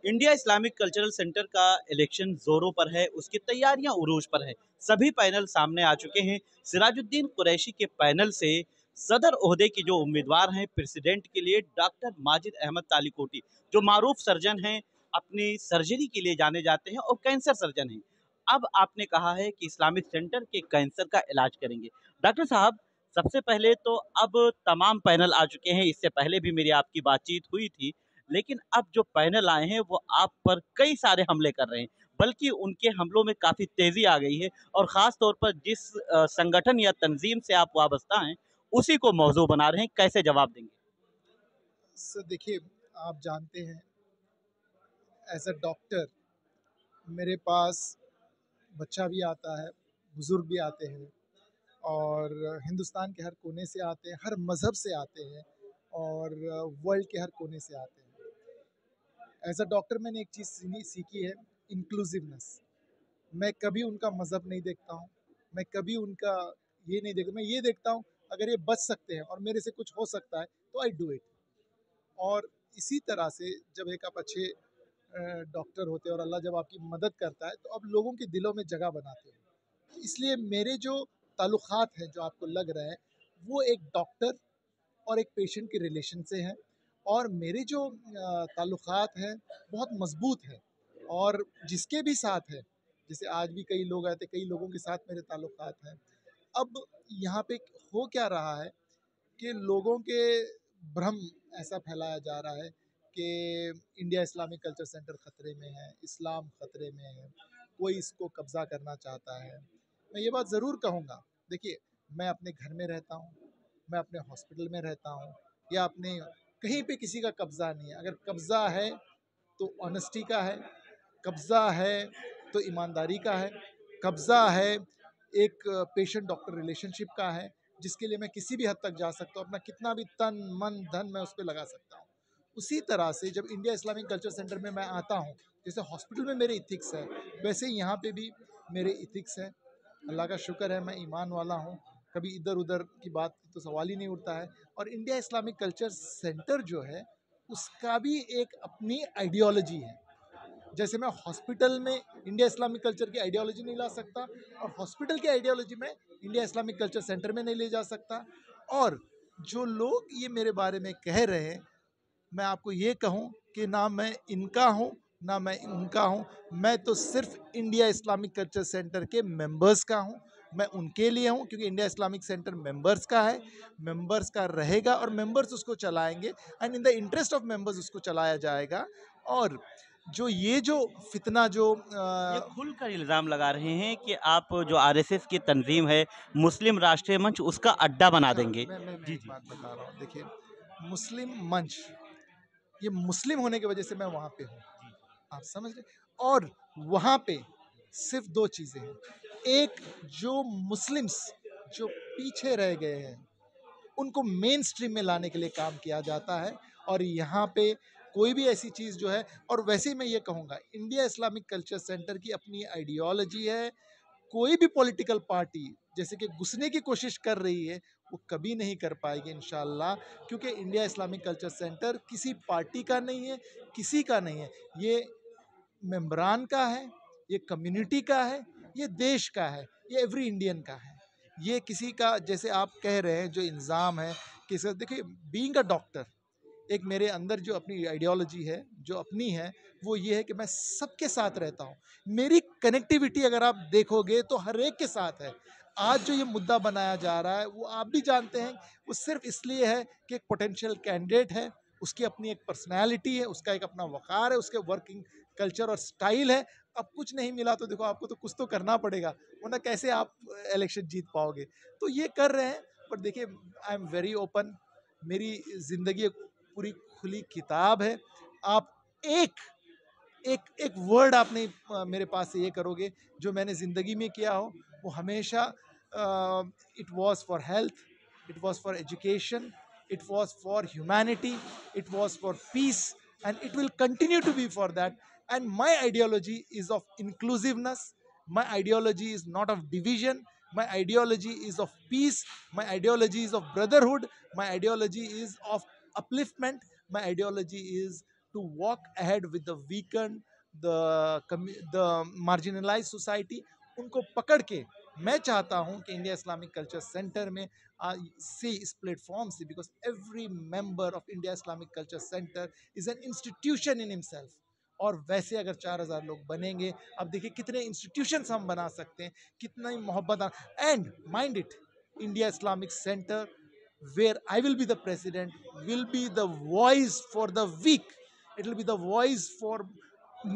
India Islamic cultural centre का election जोरों पर है, उसकी तैयारियां उरूज पर है। सभी पैनल सामने आ चुके हैं। सिराजुद्दीन कुरैशी के पैनल से सदर ओहदे की जो उम्मीदवार हैं प्रेसिडेंट के लिए डॉक्टर माजिद अहमद तालिकोटी, जो मारूफ सर्जन हैं, अपनी सर्जरी के लिए जाने जाते हैं और कैंसर सर्जन हैं। अब आपने कहा है कि इस्लामिक सेंटर के कैंसर का इलाज करेंगे। डॉक्टर साहब, सबसे पहले तो अब तमाम पैनल आ चुके हैं। इससे पहले भी मेरी आपकी बातचीत हुई थी, लेकिन अब जो पैनल आए हैं वो आप पर कई सारे हमले कर रहे हैं, बल्कि उनके हमलों में काफ़ी तेज़ी आ गई है। और ख़ास तौर पर जिस संगठन या तंजीम से आप वाबस्ता हैं, उसी को मौजू बना रहे हैं। कैसे जवाब देंगे? सर देखिए, आप जानते हैं, एज अ डॉक्टर मेरे पास बच्चा भी आता है, बुज़ुर्ग भी आते हैं और हिंदुस्तान के हर कोने से आते हैं, हर मज़हब से आते हैं और वर्ल्ड के हर कोने से आते हैं। एज अ डॉक्टर मैंने एक चीज़ सीखी है, इंक्लूसिवनेस। मैं कभी उनका मज़हब नहीं देखता हूँ, मैं कभी उनका ये नहीं देखता, मैं ये देखता हूँ अगर ये बच सकते हैं और मेरे से कुछ हो सकता है तो आई डू इट। और इसी तरह से जब एक आप अच्छे डॉक्टर होते हैं और अल्लाह जब आपकी मदद करता है तो आप लोगों के दिलों में जगह बनाते हो। इसलिए मेरे जो ताल्लुकात हैं जो आपको लग रहे हैं वो एक डॉक्टर और एक पेशेंट के रिलेशन से हैं और मेरे जो ताल्लुकात हैं बहुत मजबूत है। और जिसके भी साथ है, जैसे आज भी कई लोग आए थे, कई लोगों के साथ मेरे ताल्लुकात हैं। अब यहाँ पे हो क्या रहा है कि लोगों के भ्रम ऐसा फैलाया जा रहा है कि इंडिया इस्लामिक कल्चर सेंटर ख़तरे में है, इस्लाम ख़तरे में है, कोई इसको कब्ज़ा करना चाहता है। मैं ये बात ज़रूर कहूँगा, देखिए, मैं अपने घर में रहता हूँ, मैं अपने हॉस्पिटल में रहता हूँ या अपने कहीं पे किसी का कब्ज़ा नहीं है। अगर कब्ज़ा है तो ऑनेस्टी का है, कब्ज़ा है तो ईमानदारी का है, कब्ज़ा है एक पेशेंट डॉक्टर रिलेशनशिप का है, जिसके लिए मैं किसी भी हद तक जा सकता हूँ, अपना कितना भी तन मन धन मैं उस पर लगा सकता हूँ। उसी तरह से जब इंडिया इस्लामिक कल्चर सेंटर में मैं आता हूँ, जैसे हॉस्पिटल में मेरे इथिक्स है, वैसे ही यहाँ पे भी मेरे इथिक्स है। अल्लाह का शुक्र है, मैं ईमान वाला हूँ, कभी इधर उधर की बात तो सवाल ही नहीं उठता है। और इंडिया इस्लामिक कल्चर सेंटर जो है उसका भी एक अपनी आइडियोलॉजी है। जैसे मैं हॉस्पिटल में इंडिया इस्लामिक कल्चर की आइडियोलॉजी नहीं ला सकता और हॉस्पिटल की आइडियोलॉजी में इंडिया इस्लामिक कल्चर सेंटर में नहीं ले जा सकता। और जो लोग ये मेरे बारे में कह रहे हैं, मैं आपको ये कहूँ कि ना मैं इनका हूँ ना मैं उनका हूँ, मैं तो सिर्फ इंडिया इस्लामिक कल्चर सेंटर के मेंबर्स का हूँ। मैं उनके लिए हूँ क्योंकि इंडिया इस्लामिक सेंटर मेंबर्स का है, मेंबर्स का रहेगा और मेंबर्स उसको चलाएंगे and in the interest of members उसको चलाया जाएगा। और जो फितना जो ये खुलकर इल्ज़ाम लगा रहे हैं कि आप जो आरएसएस की तंजीम है, मुस्लिम राष्ट्रीय मंच, उसका अड्डा बना अच्छा, देंगे। मैं जी, एक जी। बात बता रहा हूँ, देखिए, मुस्लिम मंच, ये मुस्लिम होने की वजह से मैं वहाँ पे हूँ, जी। आप समझ रहे। और वहाँ पे सिर्फ दो चीज़ें हैं, एक, जो मुस्लिम्स जो पीछे रह गए हैं उनको मेन स्ट्रीम में लाने के लिए काम किया जाता है। और यहाँ पे कोई भी ऐसी चीज़ जो है, और वैसे ही मैं ये कहूँगा, इंडिया इस्लामिक कल्चर सेंटर की अपनी आइडियोलॉजी है। कोई भी पॉलिटिकल पार्टी जैसे कि घुसने की कोशिश कर रही है, वो कभी नहीं कर पाएगी इंशाल्लाह, क्योंकि इंडिया इस्लामिक कल्चर सेंटर किसी पार्टी का नहीं है, किसी का नहीं है। ये मेम्बरान का है, ये कम्युनिटी का है, ये देश का है, ये एवरी इंडियन का है। ये किसी का, जैसे आप कह रहे हैं जो इल्ज़ाम है कि सर देखिए, बीइंग अ डॉक्टर, एक मेरे अंदर जो अपनी आइडियोलॉजी है, जो अपनी है, वो ये है कि मैं सबके साथ रहता हूँ। मेरी कनेक्टिविटी अगर आप देखोगे तो हर एक के साथ है। आज जो ये मुद्दा बनाया जा रहा है वो आप भी जानते हैं, वो सिर्फ इसलिए है कि एक पोटेंशियल कैंडिडेट है, उसकी अपनी एक पर्सनैलिटी है, उसका एक अपना वक़ार है, उसके वर्किंग कल्चर और स्टाइल है। अब कुछ नहीं मिला तो देखो, आपको तो कुछ तो करना पड़ेगा, वरना कैसे आप इलेक्शन जीत पाओगे। तो ये कर रहे हैं, पर देखिए, आई एम वेरी ओपन, मेरी ज़िंदगी पूरी खुली किताब है। आप एक एक एक वर्ड आप नहीं मेरे पास से ये करोगे जो मैंने ज़िंदगी में किया हो, वो हमेशा it was for health, it was for education, it was for humanity, it was for peace, and it will continue to be for that. And my ideology is of inclusiveness, my ideology is not of division, my ideology is of peace, my ideology is of brotherhood, my ideology is of upliftment, my ideology is to walk ahead with the weakened, the marginalized society. उनको पकड़ के मैं चाहता हूं कि India Islamic culture centre में से इस प्लेटफॉर्म से, because every member of India Islamic culture centre is an institution in himself. और वैसे अगर 4000 लोग बनेंगे, अब देखिए कितने इंस्टीट्यूशंस हम बना सकते हैं, कितना ही मोहब्बत। And mind it, India Islamic centre where I will be the president, will be the voice for the weak. It will be the voice for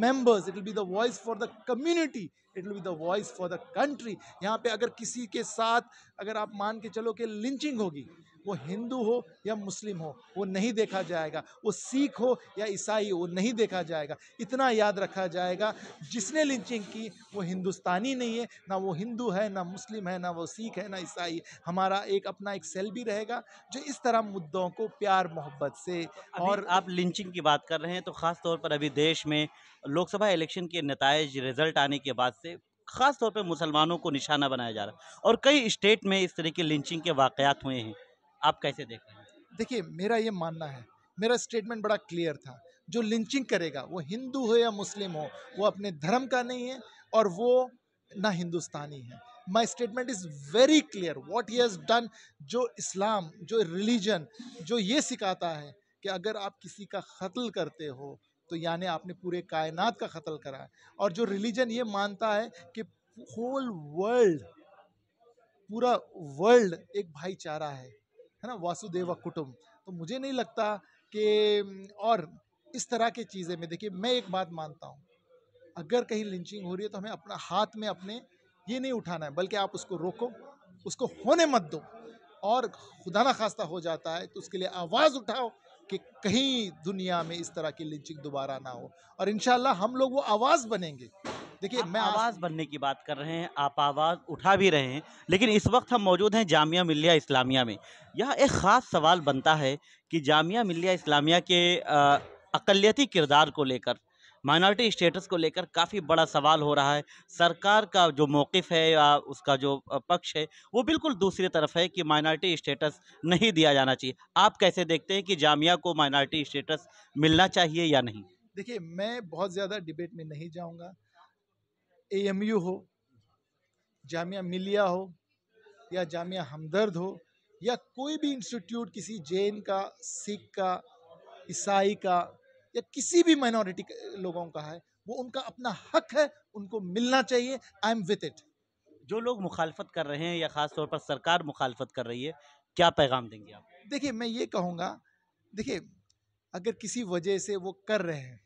members. It will be the voice for the community. It will be the voice for the country. यहाँ पे अगर किसी के साथ अगर आप मान के चलो कि लिंचिंग होगी, वो हिंदू हो या मुस्लिम हो, वो नहीं देखा जाएगा। वो सिख हो या ईसाई हो, वो नहीं देखा जाएगा। इतना याद रखा जाएगा, जिसने लिंचिंग की वो हिंदुस्तानी नहीं है, ना वो हिंदू है, ना मुस्लिम है, ना वो सिख है, ना ईसाई। हमारा एक अपना एक सेल भी रहेगा जो इस तरह मुद्दों को प्यार मोहब्बत से। और आप लिंचिंग की बात कर रहे हैं तो खास तौर पर अभी देश में लोकसभा इलेक्शन के नतायज रिजल्ट आने के बाद से खास तौर पर मुसलमानों को निशाना बनाया जा रहा है और कई स्टेट में इस तरह की लिंचिंग के वाकयात हुए हैं। आप कैसे देख रहे हैं? देखिए, मेरा ये मानना है, मेरा स्टेटमेंट बड़ा क्लियर था, जो लिंचिंग करेगा वो हिंदू हो या मुस्लिम हो, वो अपने धर्म का नहीं है और वो ना हिंदुस्तानी है। My statement is very clear what he has done. जो इस्लाम, जो रिलीजन, जो ये सिखाता है कि अगर आप किसी का कत्ल करते हो तो यानी आपने पूरे कायनात का कत्ल करा है। और जो रिलीजन ये मानता है कि होल वर्ल्ड, पूरा वर्ल्ड एक भाईचारा है ना, वासुदेव कुटुंब। तो मुझे नहीं लगता कि और इस तरह की चीज़ें में, देखिए मैं एक बात मानता हूँ, अगर कहीं लिंचिंग हो रही है तो हमें अपना हाथ में अपने ये नहीं उठाना है, बल्कि आप उसको रोको, उसको होने मत दो। और खुदा ना खास्ता हो जाता है तो उसके लिए आवाज़ उठाओ कि कहीं दुनिया में इस तरह की लिंचिंग दोबारा ना हो। और इंशाल्लाह हम लोग वो आवाज़ बनेंगे। देखिए आप मैं आवाज़ बनने की बात कर रहे हैं, आप आवाज़ उठा भी रहे हैं, लेकिन इस वक्त हम मौजूद हैं जामिया मिल्लिया इस्लामिया में। यहाँ एक ख़ास सवाल बनता है कि जामिया मिल्लिया इस्लामिया के अक़लियती किरदार को लेकर, माइनॉरिटी स्टेटस को लेकर काफ़ी बड़ा सवाल हो रहा है। सरकार का जो मौक़िफ़ है या उसका जो पक्ष है, वो बिल्कुल दूसरी तरफ है कि माइनॉरिटी स्टेटस नहीं दिया जाना चाहिए। आप कैसे देखते हैं कि जामिया को माइनॉरिटी स्टेटस मिलना चाहिए या नहीं? देखिए, मैं बहुत ज़्यादा डिबेट में नहीं जाऊँगा। AMU हो, जामिया मिलिया हो या जामिया हमदर्द हो या कोई भी इंस्टीट्यूट किसी जैन का, सिख का, ईसाई का या किसी भी माइनॉरिटी लोगों का है, वो उनका अपना हक है, उनको मिलना चाहिए। I am with it. जो लोग मुखालफत कर रहे हैं या ख़ास तौर पर सरकार मुखालफत कर रही है, क्या पैगाम देंगे आप? देखिए मैं ये कहूँगा, देखिए अगर किसी वजह से वो कर रहे हैं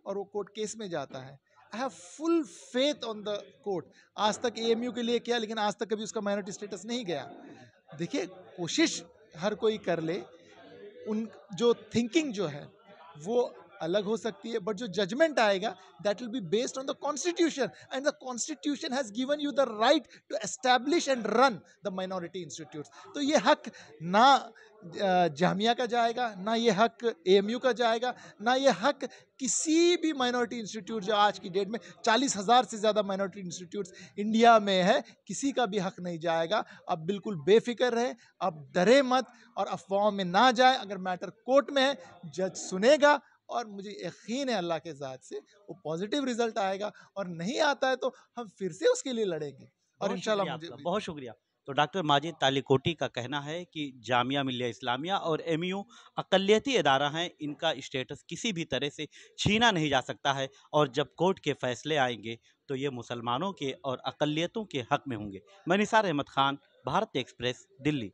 और वो कोर्ट केस में जाता है, I have full faith on the court. आज तक AMU के लिए किया, लेकिन आज तक कभी उसका माइनॉरिटी स्टेटस नहीं गया। देखिए कोशिश हर कोई कर ले, उन जो थिंकिंग जो है वो अलग हो सकती है, बट जो जजमेंट आएगा that will be based on the constitution, and the constitution has given you the right to establish and run the minority institutes. तो ये हक ना जामिया का जाएगा, ना ये हक AMU का जाएगा, ना ये हक किसी भी माइनॉरिटी इंस्टीट्यूट जो आज की डेट में 40,000 से ज़्यादा माइनॉरिटी इंस्टीट्यूट्स इंडिया में है, किसी का भी हक नहीं जाएगा। अब बिल्कुल बेफिक्र रहे, अब डरे मत और अफवाहों में ना जाए। अगर मैटर कोर्ट में है, जज सुनेगा और मुझे यकीन है अल्लाह के ज़ात से वो पॉजिटिव रिजल्ट आएगा, और नहीं आता है तो हम फिर से उसके लिए लड़ेंगे और इंशाल्लाह मुझे बहुत शुक्रिया। तो डॉक्टर माजिद तालिकोटी का कहना है कि जामिया मिल्लिया इस्लामिया और AMU अक़लियती इदारा हैं, इनका स्टेटस किसी भी तरह से छीना नहीं जा सकता है और जब कोर्ट के फैसले आएंगे तो ये मुसलमानों के और अक़लियतों के हक़ में होंगे। मैं निसार अहमद ख़ान, भारत एक्सप्रेस, दिल्ली।